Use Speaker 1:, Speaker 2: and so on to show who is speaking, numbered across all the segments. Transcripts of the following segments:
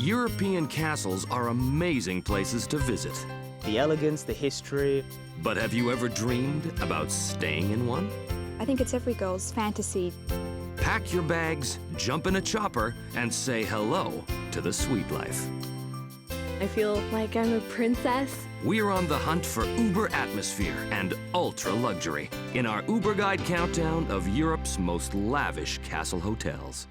Speaker 1: European castles are amazing places to visit.
Speaker 2: The elegance, the history.
Speaker 1: But have you ever dreamed about staying in one?
Speaker 3: I think it's every girl's fantasy.
Speaker 1: Pack your bags, jump in a chopper, and say hello to the sweet life.
Speaker 4: I feel like I'm a princess.
Speaker 1: We're on the hunt for Uber atmosphere and ultra luxury in our Uberguide countdown of Europe's most lavish castle hotels.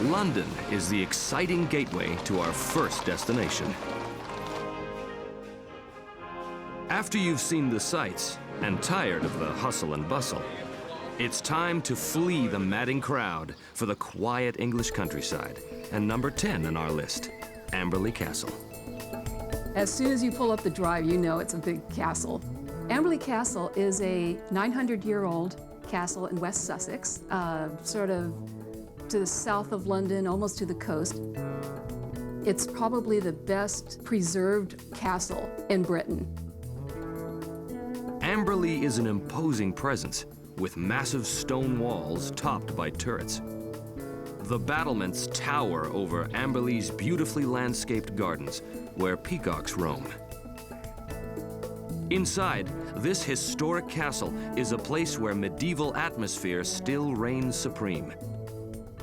Speaker 1: London is the exciting gateway to our first destination. After you've seen the sights and tired of the hustle and bustle, it's time to flee the madding crowd for the quiet English countryside. And number 10 on our list, Amberley Castle.
Speaker 5: As soon as you pull up the drive, you know it's a big castle. Amberley Castle is a 900-year-old castle in West Sussex, sort of to the south of London, almost to the coast. It's probably the best preserved castle in Britain.
Speaker 1: Amberley is an imposing presence with massive stone walls topped by turrets. The battlements tower over Amberley's beautifully landscaped gardens where peacocks roam. Inside, this historic castle is a place where medieval atmosphere still reigns supreme.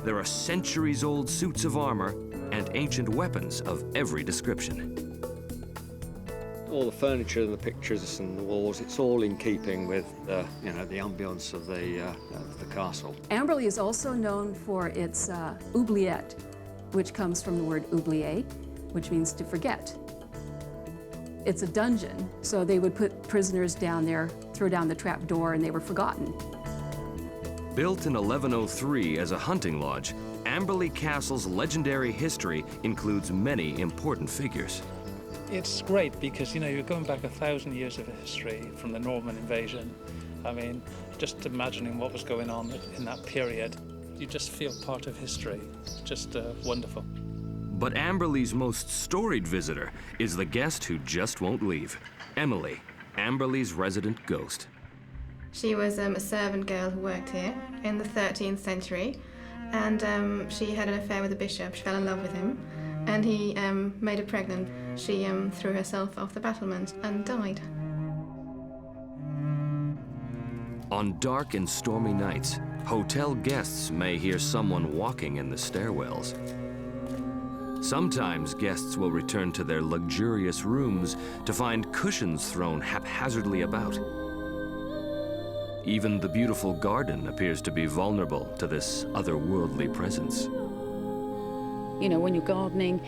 Speaker 1: There are centuries-old suits of armor and ancient weapons of every description.
Speaker 6: All the furniture and the pictures and the walls, it's all in keeping with the ambience of the castle.
Speaker 5: Amberley is also known for its oubliette, which comes from the word oublier, which means to forget. It's a dungeon, so they would put prisoners down there, throw down the trap door, and they were forgotten.
Speaker 1: Built in 1103 as a hunting lodge, Amberley Castle's legendary history includes many important figures.
Speaker 7: It's great because, you're going back 1,000 years of history from the Norman invasion. I mean, just imagining what was going on in that period, you just feel part of history. Just wonderful.
Speaker 1: But Amberley's most storied visitor is the guest who just won't leave, Emily, Amberley's resident ghost.
Speaker 8: She was a servant girl who worked here in the 13th century, and she had an affair with the bishop. She fell in love with him, and he made her pregnant. She threw herself off the battlement and died.
Speaker 1: On dark and stormy nights, hotel guests may hear someone walking in the stairwells. Sometimes guests will return to their luxurious rooms to find cushions thrown haphazardly about. Even the beautiful garden appears to be vulnerable to this otherworldly presence.
Speaker 9: When you're gardening,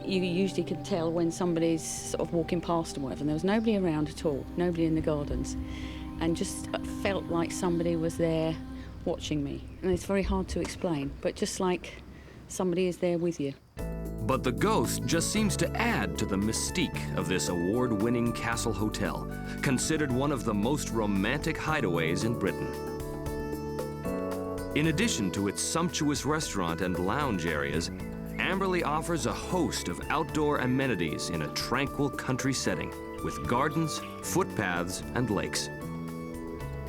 Speaker 9: you usually can tell when somebody's sort of walking past and whatever, and there was nobody around at all, nobody in the gardens, and just felt like somebody was there watching me. And it's very hard to explain, but just like somebody is there with you.
Speaker 1: But the ghost just seems to add to the mystique of this award-winning castle hotel, considered one of the most romantic hideaways in Britain. In addition to its sumptuous restaurant and lounge areas, Amberley offers a host of outdoor amenities in a tranquil country setting, with gardens, footpaths, and lakes.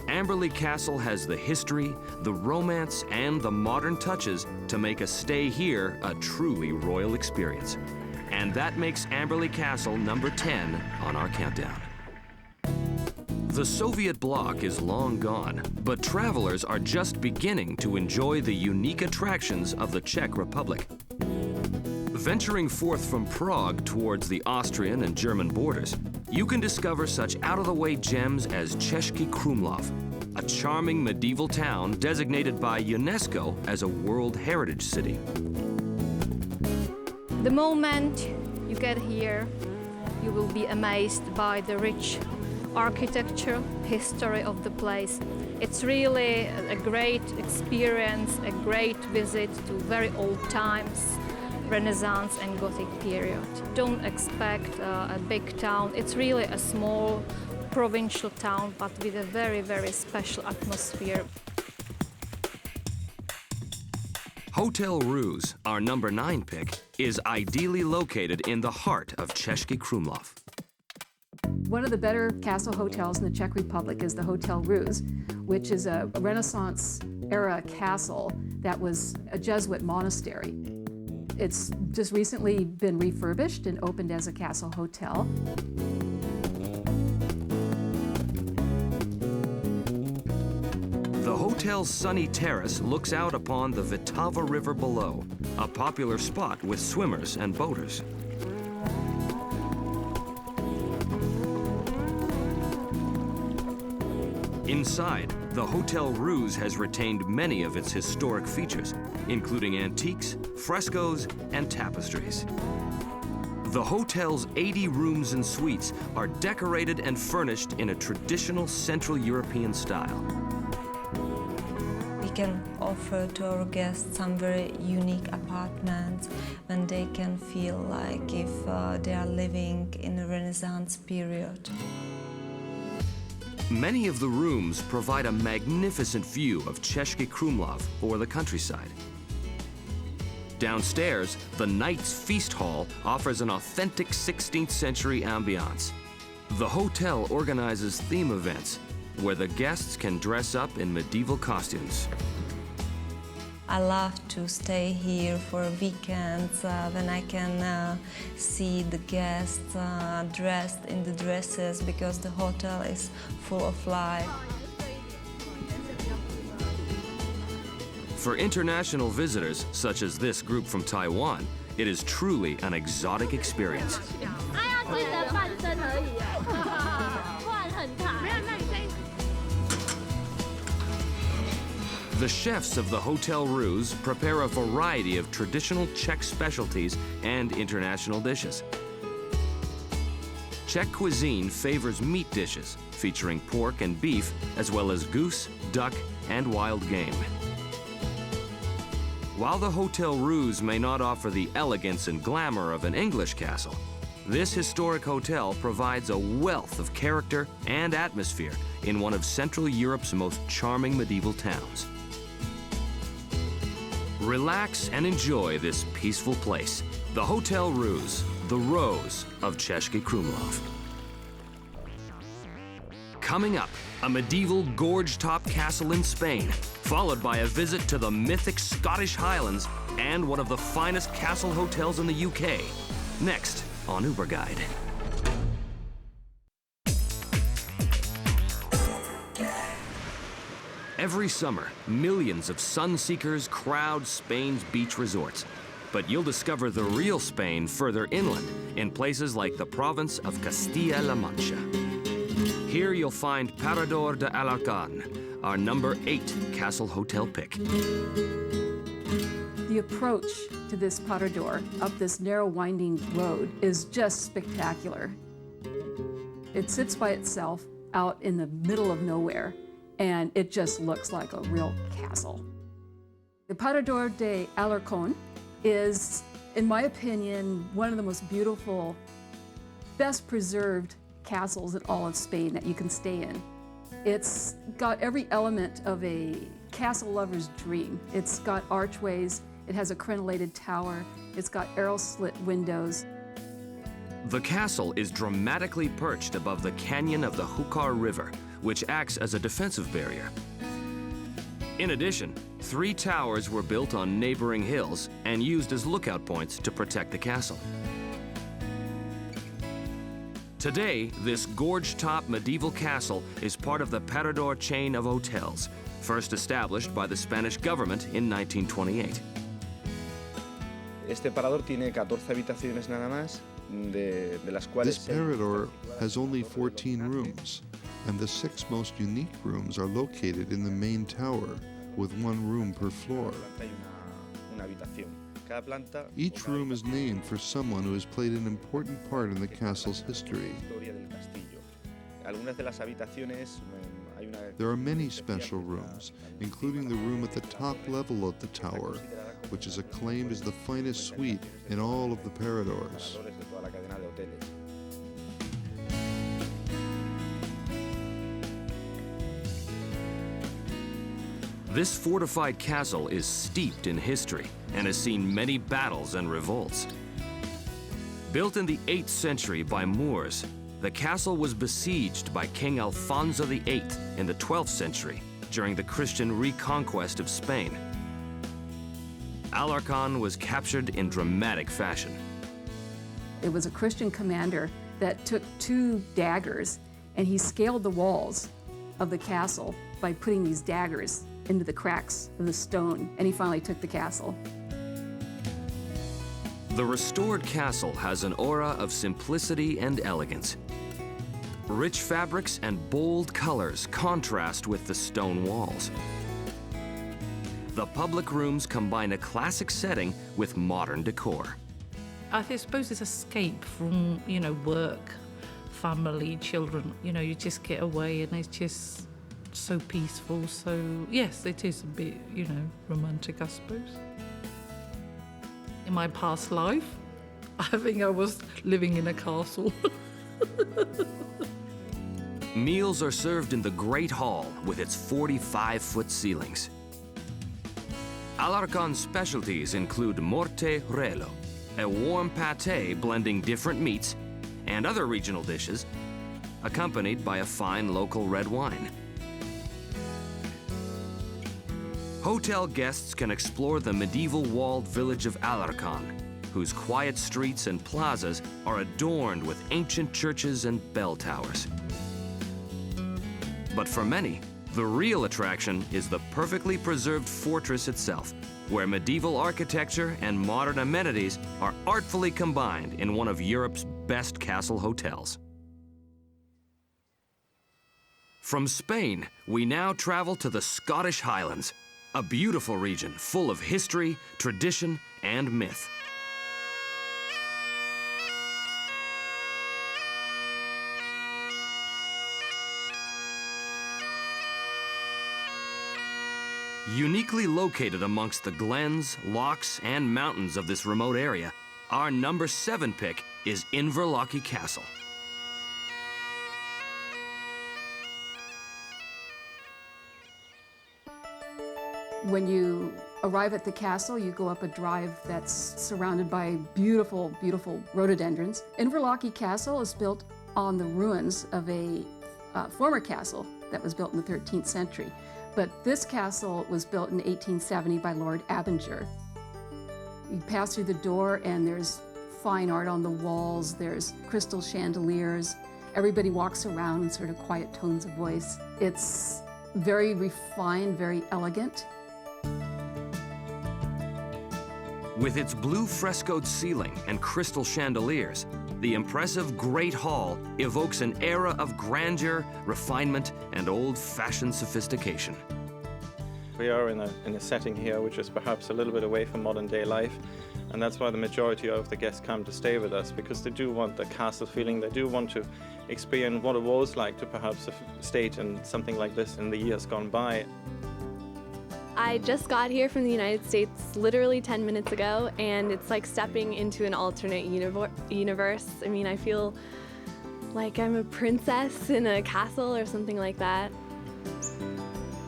Speaker 1: Amberley Castle has the history, the romance, and the modern touches to make a stay here a truly royal experience. And that makes Amberley Castle number 10 on our countdown. The Soviet bloc is long gone, but travelers are just beginning to enjoy the unique attractions of the Czech Republic. Venturing forth from Prague towards the Austrian and German borders, you can discover such out-of-the-way gems as Český Krumlov, a charming medieval town designated by UNESCO as a World Heritage City.
Speaker 10: The moment you get here, you will be amazed by the rich architecture, history of the place. It's really a great experience, a great visit to very old times. Renaissance and Gothic period. Don't expect a big town. It's really a small provincial town, but with a very, very special atmosphere.
Speaker 1: Hotel Ruse, our number 9 pick, is ideally located in the heart of Český Krumlov.
Speaker 5: One of the better castle hotels in the Czech Republic is the Hotel Ruse, which is a Renaissance-era castle that was a Jesuit monastery. It's just recently been refurbished and opened as a castle hotel.
Speaker 1: The hotel's sunny terrace looks out upon the Vltava River below, a popular spot with swimmers and boaters. Inside, the Hotel Ruse has retained many of its historic features, including antiques, frescoes, and tapestries. The hotel's 80 rooms and suites are decorated and furnished in a traditional Central European style.
Speaker 11: We can offer to our guests some very unique apartments, and they can feel like if they are living in the Renaissance period.
Speaker 1: Many of the rooms provide a magnificent view of Český Krumlov, or the countryside. Downstairs, the Knight's Feast Hall offers an authentic 16th century ambiance. The hotel organizes theme events where the guests can dress up in medieval costumes.
Speaker 11: I love to stay here for weekends when I can see the guests dressed in the dresses, because the hotel is full of life.
Speaker 1: For international visitors, such as this group from Taiwan, it is truly an exotic experience. The chefs of the Hotel Ruse prepare a variety of traditional Czech specialties and international dishes. Czech cuisine favors meat dishes, featuring pork and beef, as well as goose, duck, and wild game. While the Hotel Ruse may not offer the elegance and glamour of an English castle, this historic hotel provides a wealth of character and atmosphere in one of Central Europe's most charming medieval towns. Relax and enjoy this peaceful place. The Hotel Ruse, the Rose of Český Krumlov. Coming up, a medieval gorge-top castle in Spain, followed by a visit to the mythic Scottish Highlands and one of the finest castle hotels in the UK. Next on Uberguide. Every summer, millions of sun-seekers crowd Spain's beach resorts. But you'll discover the real Spain further inland, in places like the province of Castilla-La Mancha. Here you'll find Parador de Alarcón, our number 8 castle hotel pick.
Speaker 5: The approach to this Parador up this narrow winding road is just spectacular. It sits by itself out in the middle of nowhere, and it just looks like a real castle. The Parador de Alarcón is, in my opinion, one of the most beautiful, best preserved castles in all of Spain that you can stay in. It's got every element of a castle lover's dream. It's got archways, it has a crenellated tower, it's got arrow slit windows.
Speaker 1: The castle is dramatically perched above the canyon of the Júcar River, which acts as a defensive barrier. In addition, 3 towers were built on neighboring hills and used as lookout points to protect the castle. Today, this gorge-top medieval castle is part of the Parador chain of hotels, first established by the Spanish government in 1928.
Speaker 2: Este parador tiene 14 habitaciones nada más, de las cuales...
Speaker 12: This parador has only 14 rooms, and the 6 most unique rooms are located in the main tower, with 1 room per floor. Each room is named for someone who has played an important part in the castle's history. There are many special rooms, including the room at the top level of the tower, which is acclaimed as the finest suite in all of the Paradors.
Speaker 1: This fortified castle is steeped in history and has seen many battles and revolts. Built in the 8th century by Moors, the castle was besieged by King Alfonso VIII in the 12th century during the Christian reconquest of Spain. Alarcon was captured in dramatic fashion.
Speaker 5: It was a Christian commander that took 2 daggers and he scaled the walls of the castle by putting these daggers into the cracks of the stone, and he finally took the castle.
Speaker 1: The restored castle has an aura of simplicity and elegance. Rich fabrics and bold colors contrast with the stone walls. The public rooms combine a classic setting with modern decor.
Speaker 13: I suppose it's escape from, work, family, children. You just get away and it's just so peaceful. So, yes, it is a bit, romantic, I suppose. In my past life, I think I was living in a castle.
Speaker 1: Meals are served in the Great Hall with its 45-foot ceilings. Alarcon's specialties include morte relo, a warm pâté blending different meats, and other regional dishes, accompanied by a fine local red wine. Hotel guests can explore the medieval walled village of Alarcon, whose quiet streets and plazas are adorned with ancient churches and bell towers. But for many, the real attraction is the perfectly preserved fortress itself, where medieval architecture and modern amenities are artfully combined in one of Europe's best castle hotels. From Spain, we now travel to the Scottish Highlands, a beautiful region full of history, tradition, and myth. Uniquely located amongst the glens, lochs, and mountains of this remote area, our number 7 pick is Inverlochy Castle.
Speaker 5: When you arrive at the castle, you go up a drive that's surrounded by beautiful, beautiful rhododendrons. Inverlochy Castle is built on the ruins of a former castle that was built in the 13th century. But this castle was built in 1870 by Lord Abinger. You pass through the door and there's fine art on the walls, there's crystal chandeliers. Everybody walks around in sort of quiet tones of voice. It's very refined, very elegant.
Speaker 1: With its blue frescoed ceiling and crystal chandeliers, the impressive Great Hall evokes an era of grandeur, refinement, and old-fashioned sophistication.
Speaker 14: We are in a setting here which is perhaps a little bit away from modern-day life, and that's why the majority of the guests come to stay with us, because they do want the castle feeling, they do want to experience what it was like to perhaps have stayed in something like this in the years gone by.
Speaker 4: I just got here from the United States literally 10 minutes ago, and it's like stepping into an alternate universe. I mean, I feel like I'm a princess in a castle or something like that.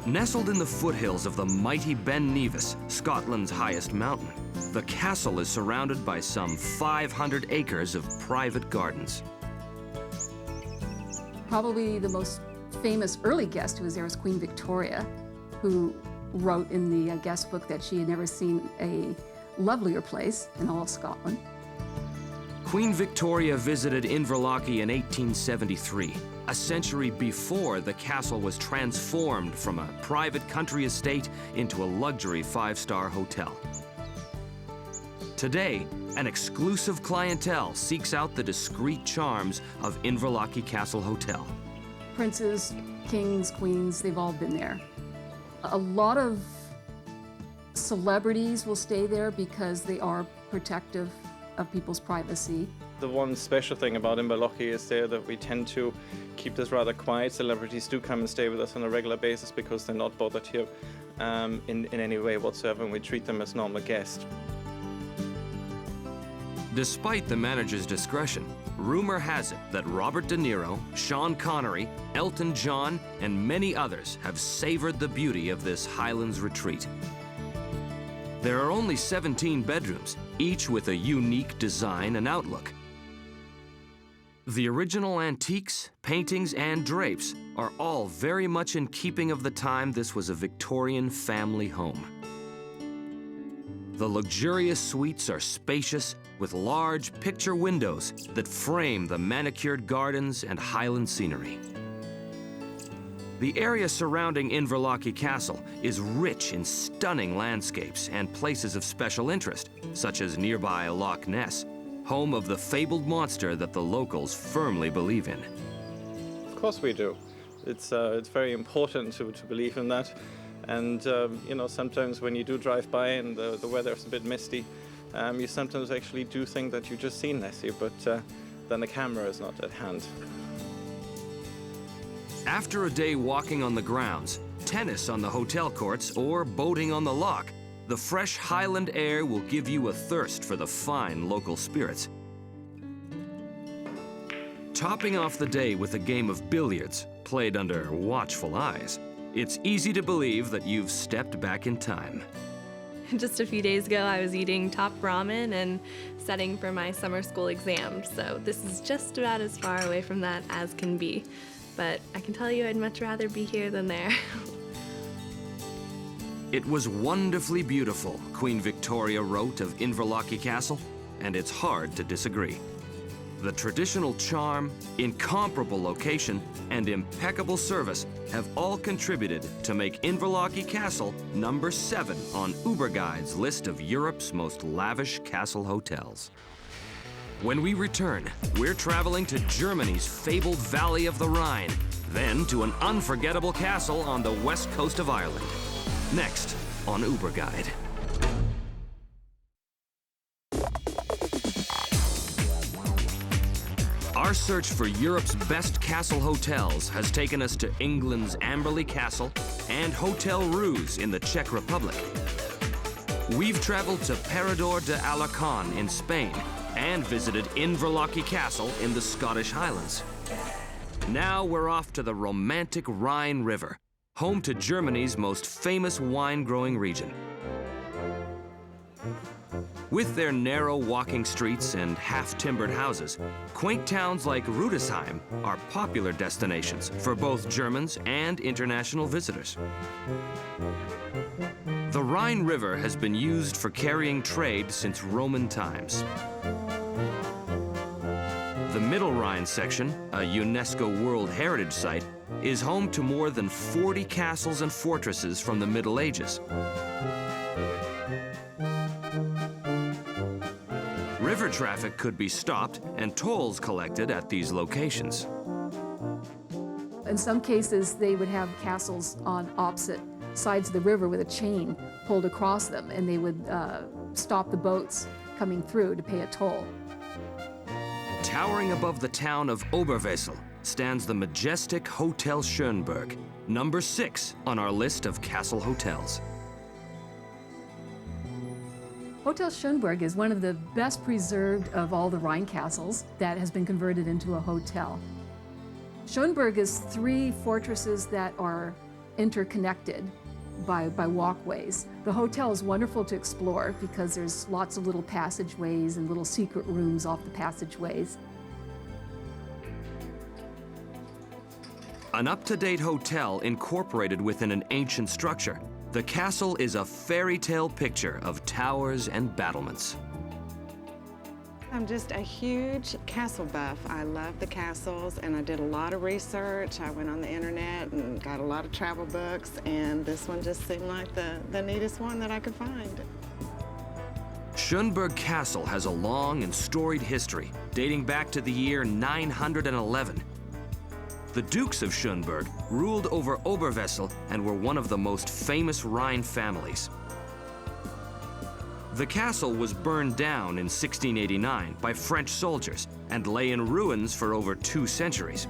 Speaker 1: Nestled in the foothills of the mighty Ben Nevis, Scotland's highest mountain, the castle is surrounded by some 500 acres of private gardens.
Speaker 5: Probably the most famous early guest who was there was Queen Victoria, who wrote in the guest book that she had never seen a lovelier place in all of Scotland.
Speaker 1: Queen Victoria visited Inverlochy in 1873, a century before the castle was transformed from a private country estate into a luxury 5-star hotel. Today, an exclusive clientele seeks out the discreet charms of Inverlochy Castle Hotel.
Speaker 5: Princes, kings, queens, they've all been there. A lot of celebrities will stay there because they are protective of people's privacy.
Speaker 14: The one special thing about Inverlochy is there that we tend to keep this rather quiet. Celebrities do come and stay with us on a regular basis because they're not bothered here in any way whatsoever, and we treat them as normal guests.
Speaker 1: Despite the manager's discretion, rumor has it that Robert De Niro, Sean Connery, Elton John, and many others have savored the beauty of this Highlands retreat. There are only 17 bedrooms, each with a unique design and outlook. The original antiques, paintings, and drapes are all very much in keeping of the time this was a Victorian family home. The luxurious suites are spacious, with large picture windows that frame the manicured gardens and Highland scenery. The area surrounding Inverlochy Castle is rich in stunning landscapes and places of special interest, such as nearby Loch Ness, home of the fabled monster that the locals firmly believe in.
Speaker 14: Of course we do. It's very important to believe in that. And, you know, sometimes when you do drive by and the weather is a bit misty, you sometimes actually do think that you've just seen Nessie, but then the camera is not at hand.
Speaker 1: After a day walking on the grounds, tennis on the hotel courts, or boating on the loch, the fresh Highland air will give you a thirst for the fine local spirits. Topping off the day with a game of billiards, played under watchful eyes, it's easy to believe that you've stepped back in time.
Speaker 4: Just a few days ago, I was eating top ramen and studying for my summer school exams, so this is just about as far away from that as can be. But I can tell you I'd much rather be here than there.
Speaker 1: It was wonderfully beautiful, Queen Victoria wrote of Inverlochy Castle, and it's hard to disagree. The traditional charm, incomparable location, and impeccable service have all contributed to make Inverlochy Castle number 7 on Uberguide's list of Europe's most lavish castle hotels. When we return, we're traveling to Germany's fabled Valley of the Rhine, then to an unforgettable castle on the west coast of Ireland. Next on Uberguide. Our search for Europe's best castle hotels has taken us to England's Amberley Castle and Hotel Rouge in the Czech Republic. We've traveled to Parador de Alarcón in Spain and visited Inverlochy Castle in the Scottish Highlands. Now we're off to the romantic Rhine River, home to Germany's most famous wine-growing region. With their narrow walking streets and half-timbered houses, quaint towns like Rudesheim are popular destinations for both Germans and international visitors. The Rhine River has been used for carrying trade since Roman times. The Middle Rhine section, a UNESCO World Heritage Site, is home to more than 40 castles and fortresses from the Middle Ages. River traffic could be stopped and tolls collected at these locations.
Speaker 5: In some cases, they would have castles on opposite sides of the river with a chain pulled across them, and they would stop the boats coming through to pay a toll.
Speaker 1: Towering above the town of Oberwesel stands the majestic Hotel Schönberg, number 6 on our list of castle hotels.
Speaker 5: Hotel Schönberg is one of the best preserved of all the Rhine castles that has been converted into a hotel. Schönberg is 3 fortresses that are interconnected by walkways. The hotel is wonderful to explore because there's lots of little passageways and little secret rooms off the passageways.
Speaker 1: An up-to-date hotel incorporated within an ancient structure, the castle is a fairy tale picture of towers and battlements.
Speaker 15: I'm just a huge castle buff. I love the castles, and I did a lot of research. I went on the internet and got a lot of travel books, and this one just seemed like the neatest one that I could find.
Speaker 1: Schönberg Castle has a long and storied history, dating back to the year 911. The Dukes of Schönberg ruled over Oberwesel and were one of the most famous Rhine families. The castle was burned down in 1689 by French soldiers and lay in ruins for over 2 centuries.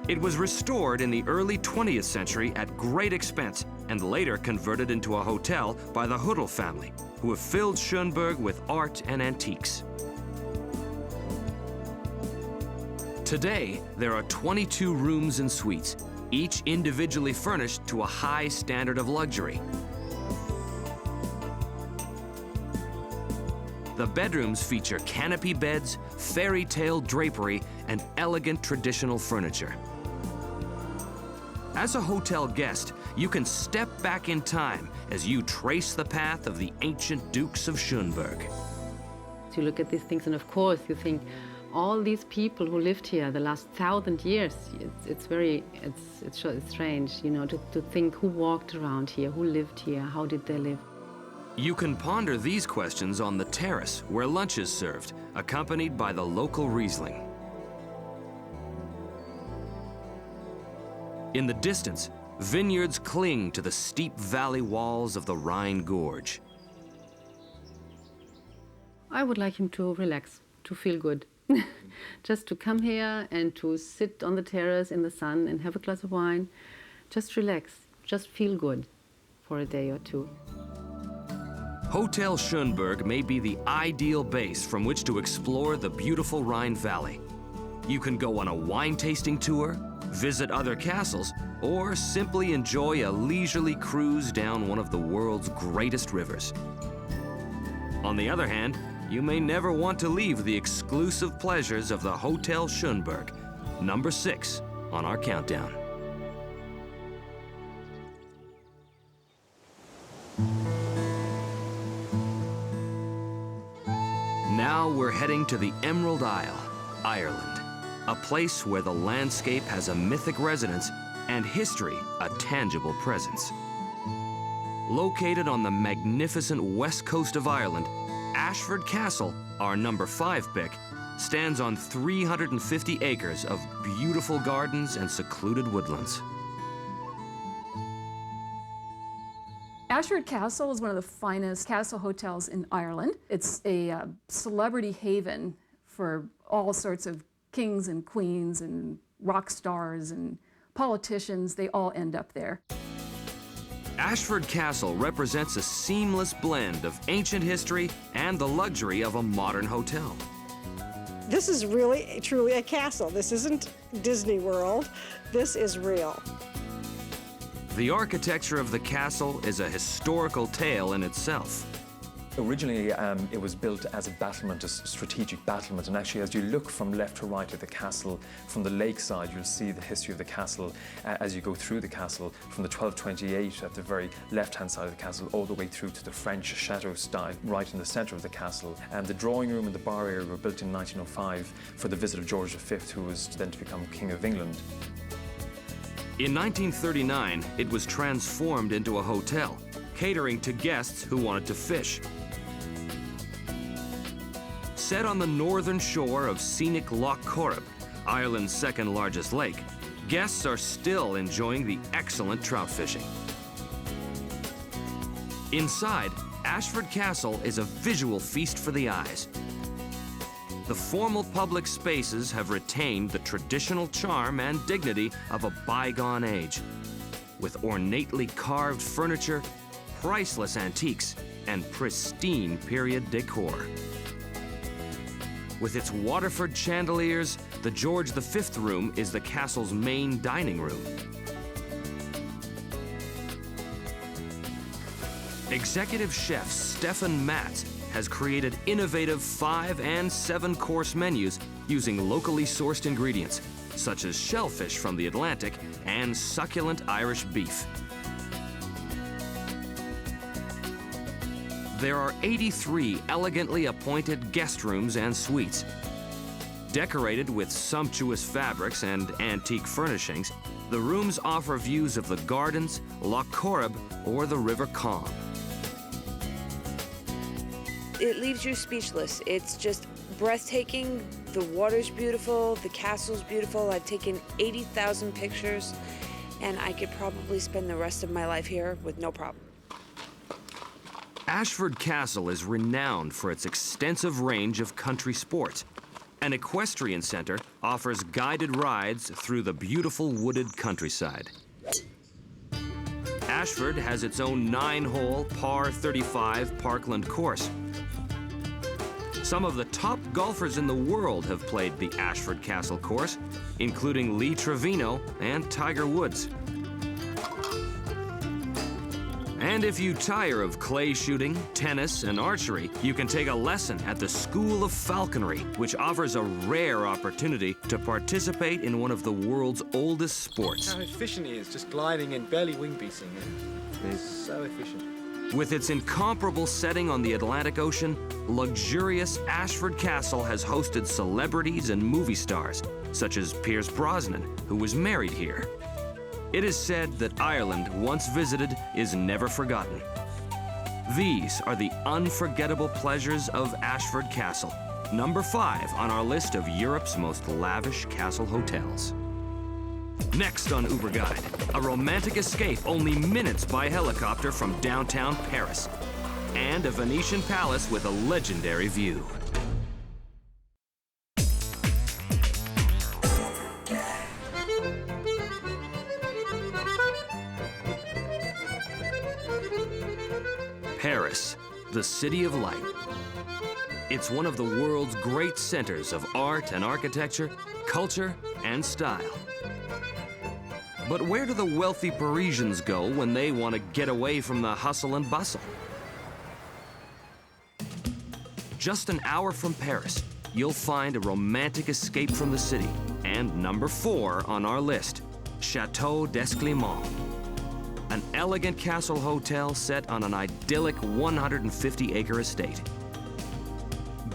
Speaker 1: It was restored in the early 20th century at great expense and later converted into a hotel by the Hudel family, who have filled Schönberg with art and antiques. Today, there are 22 rooms and suites, each individually furnished to a high standard of luxury. The bedrooms feature canopy beds, fairy tale drapery, and elegant traditional furniture. As a hotel guest, you can step back in time as you trace the path of the ancient dukes of Schönberg.
Speaker 16: You look at these things and of course you think, all these people who lived here the last 1,000 years, it's strange, you know, to think who walked around here, who lived here, how did they live.
Speaker 1: You can ponder these questions on the terrace where lunch is served, accompanied by the local Riesling. In the distance, vineyards cling to the steep valley walls of the Rhine Gorge.
Speaker 16: I would like him to relax, to feel good. Just to come here and to sit on the terrace in the sun and have a glass of wine. Just relax, just feel good for a day or two.
Speaker 1: Hotel Schönberg may be the ideal base from which to explore the beautiful Rhine Valley. You can go on a wine tasting tour, visit other castles, or simply enjoy a leisurely cruise down one of the world's greatest rivers. On the other hand, you may never want to leave the exclusive pleasures of the Hotel Schönberg, number 6 on our countdown. Now we're heading to the Emerald Isle, Ireland, a place where the landscape has a mythic resonance and history a tangible presence. Located on the magnificent west coast of Ireland, Ashford Castle, our number 5 pick, stands on 350 acres of beautiful gardens and secluded woodlands.
Speaker 5: Ashford Castle is one of the finest castle hotels in Ireland. It's a celebrity haven for all sorts of kings and queens and rock stars and politicians. They all end up there.
Speaker 1: Ashford Castle represents a seamless blend of ancient history and the luxury of a modern hotel.
Speaker 17: This is really, truly a castle. This isn't Disney World. This is real.
Speaker 1: The architecture of the castle is a historical tale in itself.
Speaker 18: Originally, it was built as a battlement, a strategic battlement, and actually as you look from left to right at the castle, from the lakeside, you'll see the history of the castle as you go through the castle, from the 1228 at the very left-hand side of the castle, all the way through to the French chateau style, right in the centre of the castle. And the drawing room and the bar area were built in 1905 for the visit of George V, who was then to become King of England.
Speaker 1: In 1939, it was transformed into a hotel, catering to guests who wanted to fish. Set on the northern shore of scenic Loch Corrib, Ireland's second largest lake, guests are still enjoying the excellent trout fishing. Inside, Ashford Castle is a visual feast for the eyes. The formal public spaces have retained the traditional charm and dignity of a bygone age, with ornately carved furniture, priceless antiques, and pristine period decor. With its Waterford chandeliers, the George V room is the castle's main dining room. Executive chef Stefan Matz has created innovative 5- and 7-course menus using locally sourced ingredients, such as shellfish from the Atlantic and succulent Irish beef. There are 83 elegantly appointed guest rooms and suites. Decorated with sumptuous fabrics and antique furnishings, the rooms offer views of the gardens, Loch Corrib, or the River Calm.
Speaker 19: It leaves you speechless. It's just breathtaking. The water's beautiful, the castle's beautiful. I've taken 80,000 pictures, and I could probably spend the rest of my life here with no problem.
Speaker 1: Ashford Castle is renowned for its extensive range of country sports. An equestrian center offers guided rides through the beautiful wooded countryside. Ashford has its own 9-hole par 35 Parkland course. Some of the top golfers in the world have played the Ashford Castle course, including Lee Trevino and Tiger Woods. And if you tire of clay shooting, tennis, and archery, you can take a lesson at the School of Falconry, which offers a rare opportunity to participate in one of the world's oldest sports.
Speaker 20: How efficient he is, just gliding in, barely wing beating. He's so efficient.
Speaker 1: With its incomparable setting on the Atlantic Ocean, luxurious Ashford Castle has hosted celebrities and movie stars, such as Pierce Brosnan, who was married here. It is said that Ireland, once visited, is never forgotten. These are the unforgettable pleasures of Ashford Castle, number 5 on our list of Europe's most lavish castle hotels. Next on Uberguide, a romantic escape only minutes by helicopter from downtown Paris, and a Venetian palace with a legendary view. Paris, the city of light. It's one of the world's great centers of art and architecture, culture and style. But where do the wealthy Parisians go when they want to get away from the hustle and bustle? Just an hour from Paris, you'll find a romantic escape from the city, and number 4 on our list, Chateau d'Esclimont. An elegant castle hotel set on an idyllic 150-acre estate.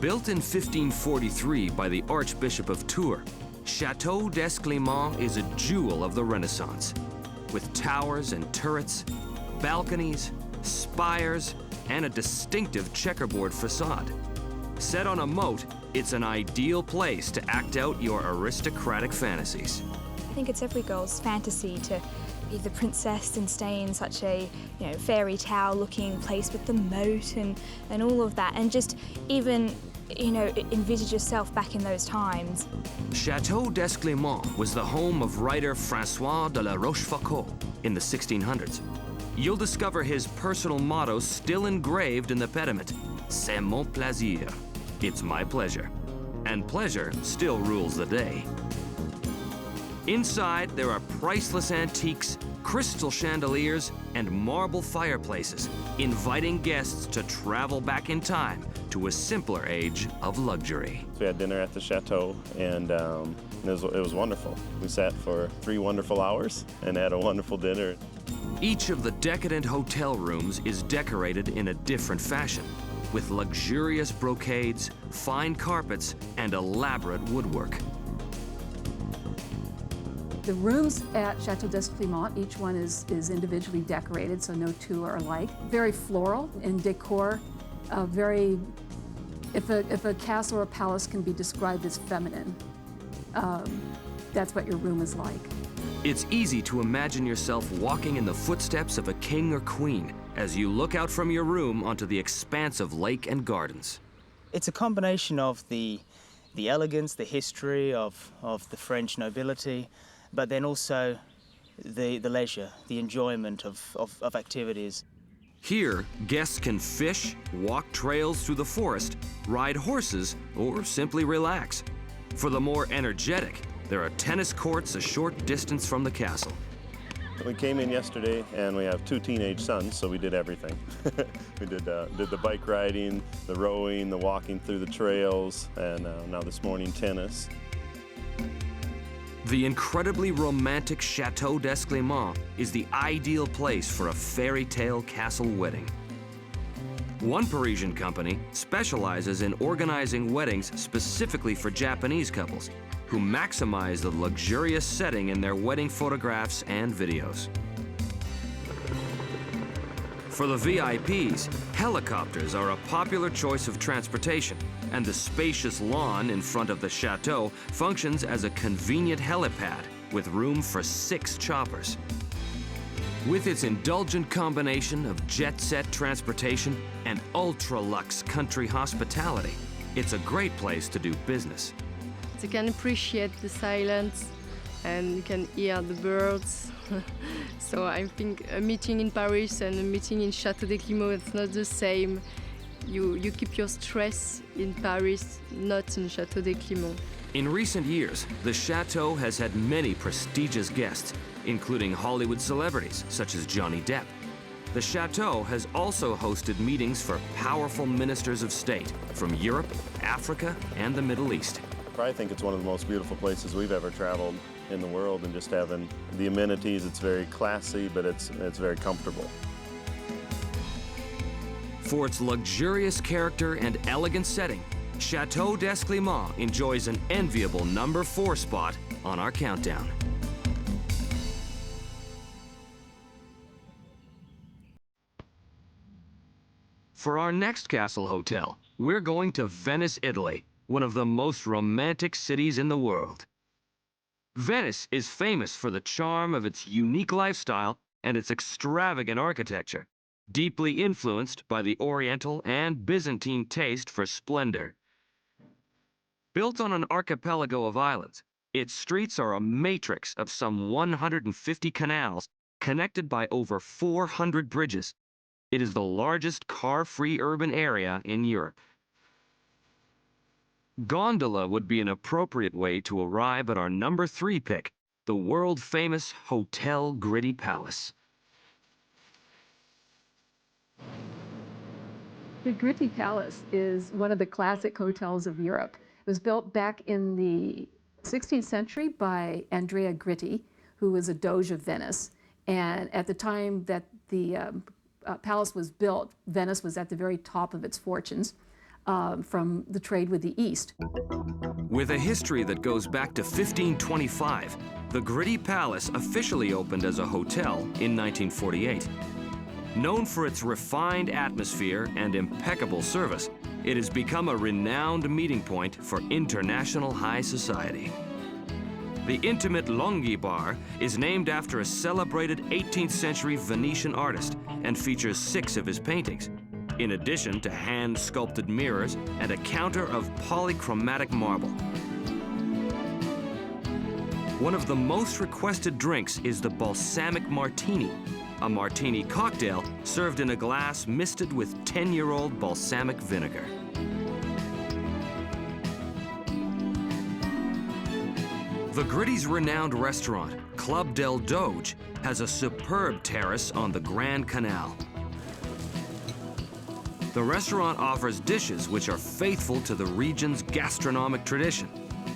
Speaker 1: Built in 1543 by the Archbishop of Tours, Chateau d'Esclimont is a jewel of the Renaissance, with towers and turrets, balconies, spires, and a distinctive checkerboard facade. Set on a moat, it's an ideal place to act out your aristocratic fantasies.
Speaker 3: I think it's every girl's fantasy to be the princess and stay in such a, fairy tale looking place with the moat and all of that, and just even, envisage yourself back in those times.
Speaker 1: Chateau d'Esclimont was the home of writer François de la Rochefoucauld in the 1600s. You'll discover his personal motto still engraved in the pediment, "C'est mon plaisir," it's my pleasure. And pleasure still rules the day. Inside, there are priceless antiques, crystal chandeliers, and marble fireplaces, inviting guests to travel back in time to a simpler age of luxury.
Speaker 21: We had dinner at the chateau, and it was wonderful. We sat for 3 wonderful hours and had a wonderful dinner.
Speaker 1: Each of the decadent hotel rooms is decorated in a different fashion, with luxurious brocades, fine carpets, and elaborate woodwork.
Speaker 5: The rooms at Chateau d'Esclimont, each one is individually decorated, so no two are alike. Very floral in decor, if a castle or a palace can be described as feminine, that's what your room is like.
Speaker 1: It's easy to imagine yourself walking in the footsteps of a king or queen as you look out from your room onto the expanse of lake and gardens.
Speaker 22: It's a combination of the elegance, the history of the French nobility, but then also the leisure, the enjoyment of activities.
Speaker 1: Here, guests can fish, walk trails through the forest, ride horses, or simply relax. For the more energetic, there are tennis courts a short distance from the castle.
Speaker 21: We came in yesterday, and we have 2 teenage sons, so we did everything. We did the bike riding, the rowing, the walking through the trails, and now this morning tennis.
Speaker 1: The incredibly romantic Chateau d'Esclimont is the ideal place for a fairy tale castle wedding. One Parisian company specializes in organizing weddings specifically for Japanese couples, who maximize the luxurious setting in their wedding photographs and videos. For the VIPs, helicopters are a popular choice of transportation, and the spacious lawn in front of the chateau functions as a convenient helipad with room for 6 choppers. With its indulgent combination of jet-set transportation and ultra-luxe country hospitality, it's a great place to do business.
Speaker 6: You can appreciate the silence and you can hear the birds. So I think a meeting in Paris and a meeting in Château des Climaux, it's not the same. You keep your stress in Paris, not in Château des Climaux.
Speaker 1: In recent years, the Chateau has had many prestigious guests, including Hollywood celebrities such as Johnny Depp. The Chateau has also hosted meetings for powerful ministers of state from Europe, Africa, and the Middle East.
Speaker 21: I think it's one of the most beautiful places we've ever traveled in the world, and just having the amenities, it's very classy, but it's very comfortable.
Speaker 1: For its luxurious character and elegant setting, Château des Climaux enjoys an enviable number 4 spot on our countdown. For our next castle hotel, we're going to Venice, Italy, one of the most romantic cities in the world. Venice is famous for the charm of its unique lifestyle and its extravagant architecture, deeply influenced by the Oriental and Byzantine taste for splendor. Built on an archipelago of islands, its streets are a matrix of some 150 canals connected by over 400 bridges. It is the largest car-free urban area in Europe. Gondola would be an appropriate way to arrive at our number 3 pick, the world-famous Hotel Gritty Palace.
Speaker 5: The Gritty Palace is one of the classic hotels of Europe. It was built back in the 16th century by Andrea Gritti, who was a Doge of Venice. And at the time that the palace was built, Venice was at the very top of its fortunes from the trade with the East.
Speaker 1: With a history that goes back to 1525, the Gritty Palace officially opened as a hotel in 1948. Known for its refined atmosphere and impeccable service, it has become a renowned meeting point for international high society. The intimate Longhi Bar is named after a celebrated 18th century Venetian artist and features 6 of his paintings, in addition to hand-sculpted mirrors and a counter of polychromatic marble. One of the most requested drinks is the balsamic martini, a martini cocktail served in a glass misted with 10-year-old balsamic vinegar. The Gritty's renowned restaurant, Club del Doge, has a superb terrace on the Grand Canal. The restaurant offers dishes which are faithful to the region's gastronomic tradition,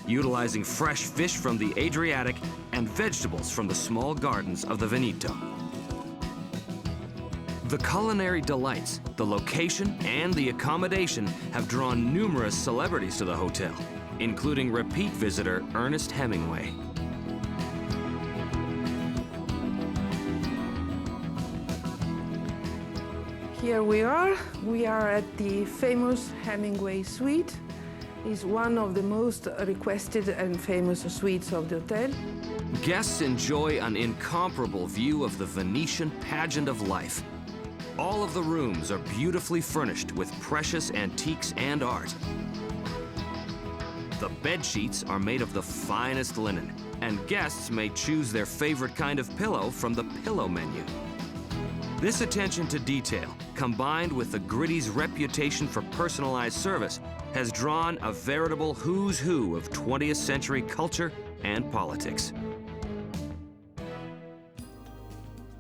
Speaker 1: utilizing fresh fish from the Adriatic and vegetables from the small gardens of the Veneto. The culinary delights, the location, and the accommodation have drawn numerous celebrities to the hotel, including repeat visitor Ernest Hemingway.
Speaker 7: Here we are at the famous Hemingway suite. It's one of the most requested and famous suites of the hotel.
Speaker 1: Guests enjoy an incomparable view of the Venetian pageant of life. All of the rooms are beautifully furnished with precious antiques and art. The bed sheets are made of the finest linen, and guests may choose their favorite kind of pillow from the pillow menu. This attention to detail, combined with the Gritty's reputation for personalized service, has drawn a veritable who's who of 20th century culture and politics.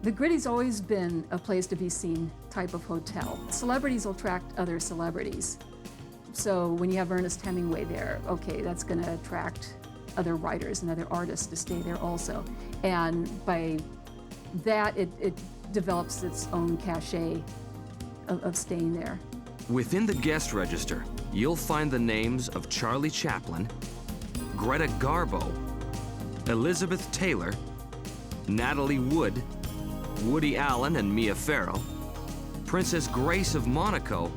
Speaker 5: The Gritty's always been a place to be seen type of hotel. Celebrities will attract other celebrities. So when you have Ernest Hemingway there, okay, that's going to attract other writers and other artists to stay there also. And by that, it develops its own cachet of staying there.
Speaker 1: Within the guest register, you'll find the names of Charlie Chaplin, Greta Garbo, Elizabeth Taylor, Natalie Wood, Woody Allen and Mia Farrow, Princess Grace of Monaco,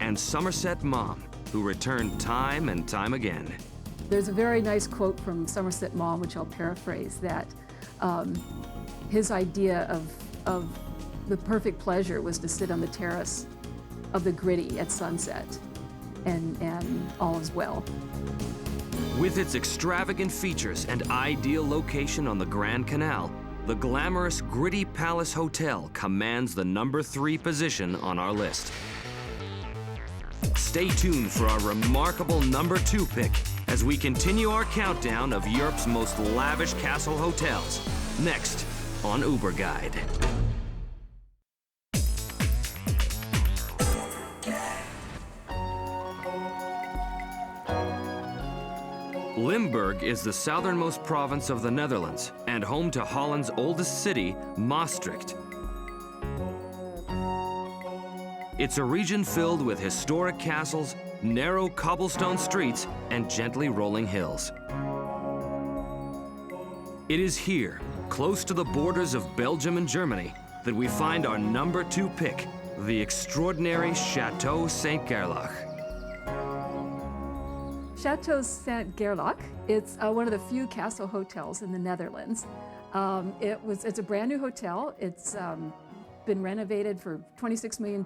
Speaker 1: and Somerset Maugham, who returned time and time again.
Speaker 5: There's a very nice quote from Somerset Maugham, which I'll paraphrase, that his idea of the perfect pleasure was to sit on the terrace of the Gritty at sunset, and all is well.
Speaker 1: With its extravagant features and ideal location on the Grand Canal, the glamorous Gritty Palace Hotel commands the #3 position on our list. Stay tuned for our remarkable #2 pick as we continue our countdown of Europe's most lavish castle hotels, next on Uberguide. Limburg is the southernmost province of the Netherlands and home to Holland's oldest city, Maastricht. It's a region filled with historic castles, narrow cobblestone streets, and gently rolling hills. It is here, close to the borders of Belgium and Germany, that we find our #2 pick, the extraordinary Chateau St. Gerlach.
Speaker 5: Chateau St. Gerlach, it's one of the few castle hotels in the Netherlands. It's a brand new hotel. It's been renovated for $26 million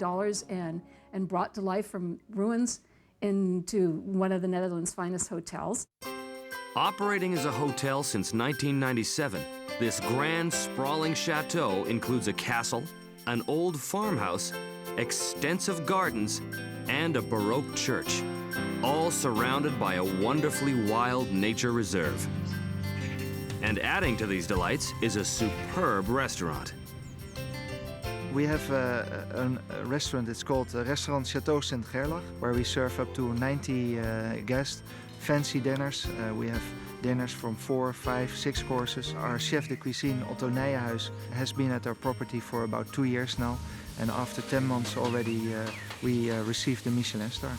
Speaker 5: and brought to life from ruins into one of the Netherlands' finest hotels.
Speaker 1: Operating as a hotel since 1997, this grand, sprawling chateau includes a castle, an old farmhouse, extensive gardens, and a Baroque church, all surrounded by a wonderfully wild nature reserve. And adding to these delights is a superb restaurant.
Speaker 8: We have a restaurant, it's called Restaurant Chateau St. Gerlach, where we serve up to 90 guests, fancy dinners. We have dinners from 4, 5, 6 courses. Our chef de cuisine, Otto Nijenhuis, has been at our property for about 2 years now. And after 10 months already, we received the Michelin star.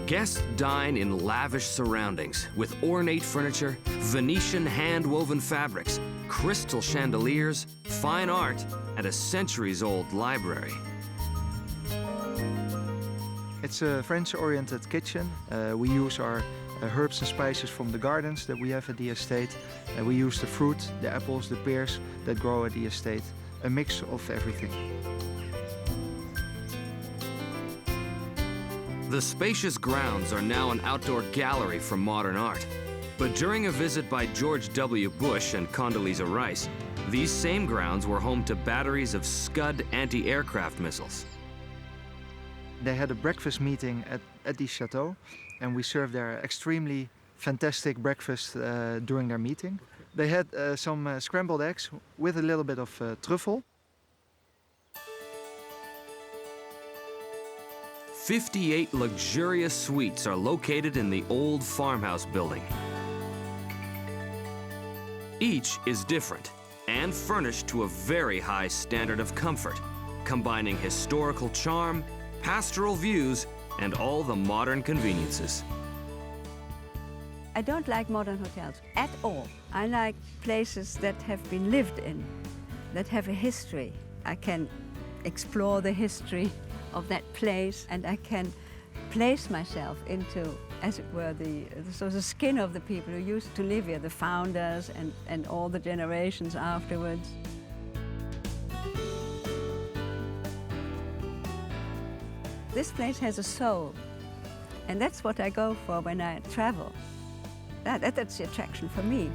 Speaker 1: Guests dine in lavish surroundings with ornate furniture, Venetian hand-woven fabrics, crystal chandeliers, fine art, and a centuries-old library.
Speaker 8: It's a French-oriented kitchen. We use our herbs and spices from the gardens that we have at the estate. We use the fruit, the apples, the pears that grow at the estate. A mix of everything.
Speaker 1: The spacious grounds are now an outdoor gallery for modern art. But during a visit by George W. Bush and Condoleezza Rice, these same grounds were home to batteries of Scud anti-aircraft missiles.
Speaker 8: They had a breakfast meeting at the chateau, and we served their extremely fantastic breakfast during their meeting. They had some scrambled eggs with a little bit of truffle.
Speaker 1: 58 luxurious suites are located in the old farmhouse building. Each is different and furnished to a very high standard of comfort, combining historical charm, pastoral views, and all the modern conveniences.
Speaker 9: I don't like modern hotels at all. I like places that have been lived in, that have a history. I can explore the history of that place, and I can place myself into, as it were, the skin of the people who used to live here, the founders and all the generations afterwards. This place has a soul, and that's what I go for when I travel. That's the attraction for me.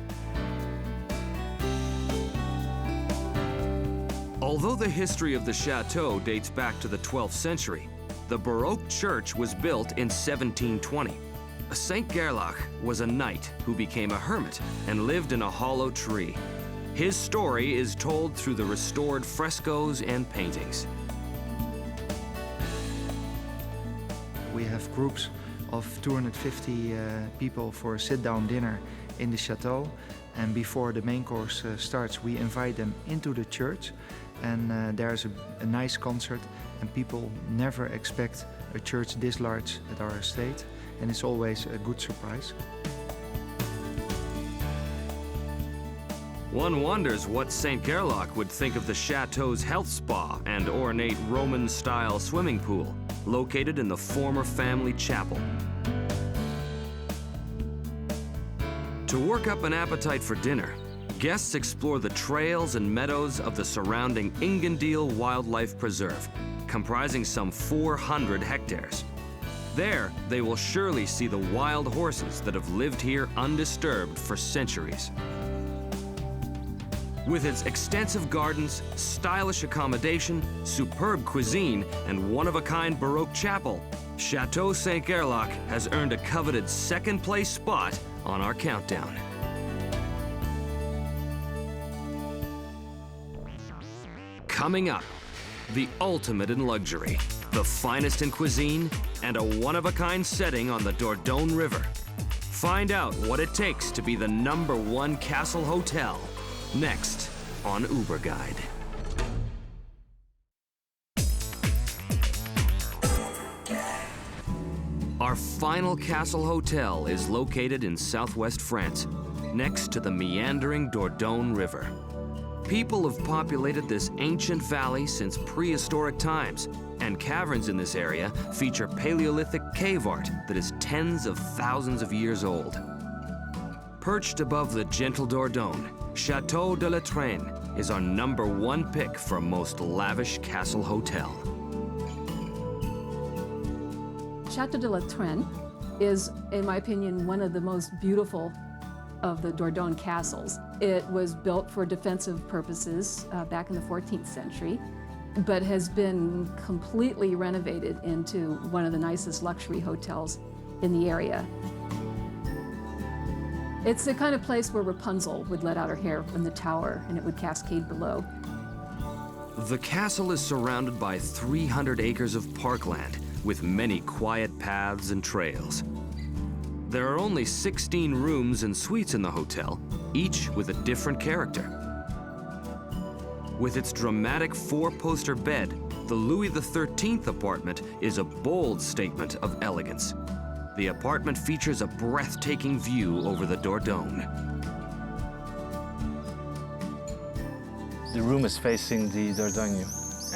Speaker 1: Although the history of the chateau dates back to the 12th century, the Baroque church was built in 1720. St. Gerlach was a knight who became a hermit and lived in a hollow tree. His story is told through the restored frescoes and paintings.
Speaker 8: We have groups of 250 people for a sit-down dinner in the chateau. And before the main course starts, we invite them into the church. And there's a nice concert, and people never expect a church this large at our estate, and it's always a good surprise.
Speaker 1: One wonders what St. Gerlach would think of the chateau's health spa and ornate Roman-style swimming pool, located in the former family chapel. To work up an appetite for dinner, guests explore the trails and meadows of the surrounding Ingendeel Wildlife Preserve, comprising some 400 hectares. There, they will surely see the wild horses that have lived here undisturbed for centuries. With its extensive gardens, stylish accommodation, superb cuisine, and one-of-a-kind Baroque chapel, Chateau Saint-Gerlach has earned a coveted second-place spot on our countdown. Coming up, the ultimate in luxury, the finest in cuisine, and a one-of-a-kind setting on the Dordogne River. Find out what it takes to be the #1 castle hotel, next on Uberguide. Our final castle hotel is located in southwest France, next to the meandering Dordogne River. People have populated this ancient valley since prehistoric times, and caverns in this area feature Paleolithic cave art that is tens of thousands of years old. Perched above the gentle Dordogne, Chateau de la Traîne is our #1 pick for most lavish castle hotel.
Speaker 5: Chateau de la Traîne is, in my opinion, one of the most beautiful of the Dordogne castles. It was built for defensive purposes back in the 14th century, but has been completely renovated into one of the nicest luxury hotels in the area. It's the kind of place where Rapunzel would let out her hair from the tower and it would cascade below.
Speaker 1: The castle is surrounded by 300 acres of parkland with many quiet paths and trails. There are only 16 rooms and suites in the hotel, each with a different character. With its dramatic 4-poster bed, the Louis XIII apartment is a bold statement of elegance. The apartment features a breathtaking view over the Dordogne.
Speaker 10: The room is facing the Dordogne,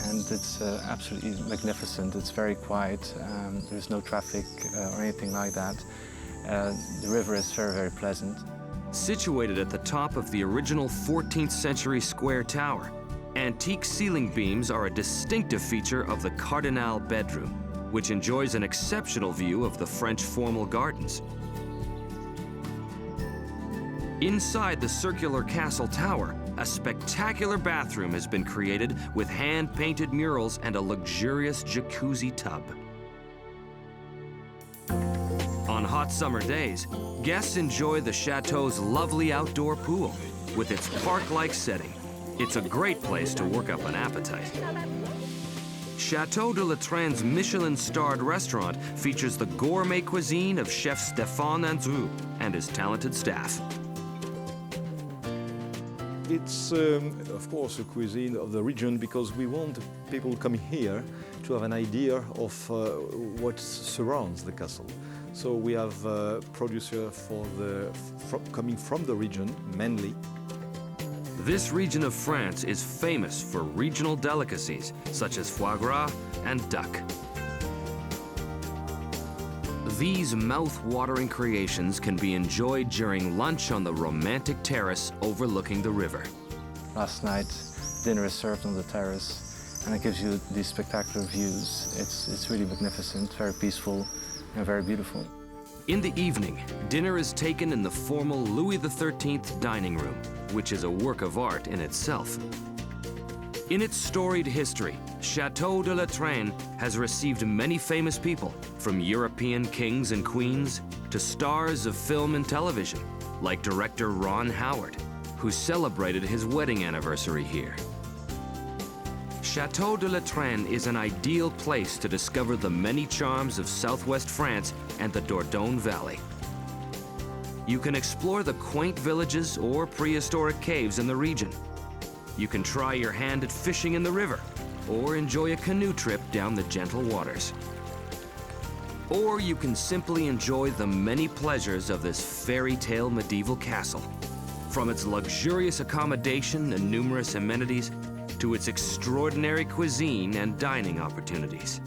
Speaker 10: and it's absolutely magnificent. It's very quiet. There's no traffic or anything like that. The river is very, very pleasant.
Speaker 1: Situated at the top of the original 14th century square tower, antique ceiling beams are a distinctive feature of the Cardinal bedroom, which enjoys an exceptional view of the French formal gardens. Inside the circular castle tower, a spectacular bathroom has been created with hand-painted murals and a luxurious jacuzzi tub. On hot summer days, guests enjoy the chateau's lovely outdoor pool. With its park-like setting, it's a great place to work up an appetite. Chateau de la Traîne's Michelin-starred restaurant features the gourmet cuisine of chef Stéphane Andrew and his talented staff.
Speaker 11: It's, of course, a cuisine of the region because we want people coming here to have an idea of what surrounds the castle. So we have a producer coming from the region, mainly.
Speaker 1: This region of France is famous for regional delicacies such as foie gras and duck. These mouth-watering creations can be enjoyed during lunch on the romantic terrace overlooking the river.
Speaker 10: Last night, dinner is served on the terrace, and it gives you these spectacular views. It's really magnificent, very peaceful, and very beautiful.
Speaker 1: In the evening, dinner is taken in the formal Louis XIII dining room, which is a work of art in itself. In its storied history, Chateau de la Traîne has received many famous people, from European kings and queens to stars of film and television, like director Ron Howard, who celebrated his wedding anniversary here. Chateau de la Traîne is an ideal place to discover the many charms of southwest France and the Dordogne Valley. You can explore the quaint villages or prehistoric caves in the region. You can try your hand at fishing in the river, or enjoy a canoe trip down the gentle waters. Or you can simply enjoy the many pleasures of this fairy tale medieval castle. From its luxurious accommodation and numerous amenities, to its extraordinary cuisine and dining opportunities.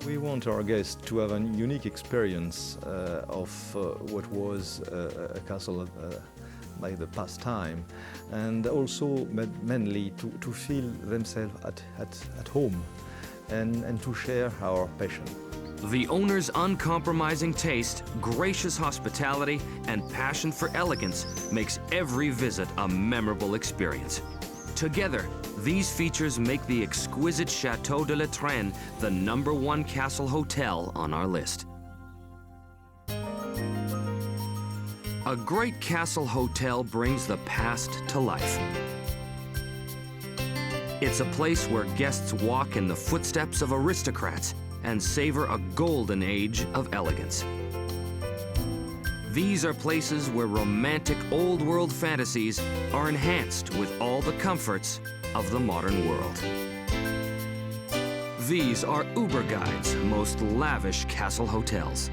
Speaker 11: We want our guests to have a unique experience of what was a castle by the pastime, and also mainly to feel themselves at home and to share our passion.
Speaker 1: The owner's uncompromising taste, gracious hospitality, and passion for elegance makes every visit a memorable experience. Together, these features make the exquisite Chateau de la Traîne the #1 castle hotel on our list. A great castle hotel brings the past to life. It's a place where guests walk in the footsteps of aristocrats and savor a golden age of elegance. These are places where romantic old-world fantasies are enhanced with all the comforts of the modern world. These are Uberguide's most lavish castle hotels.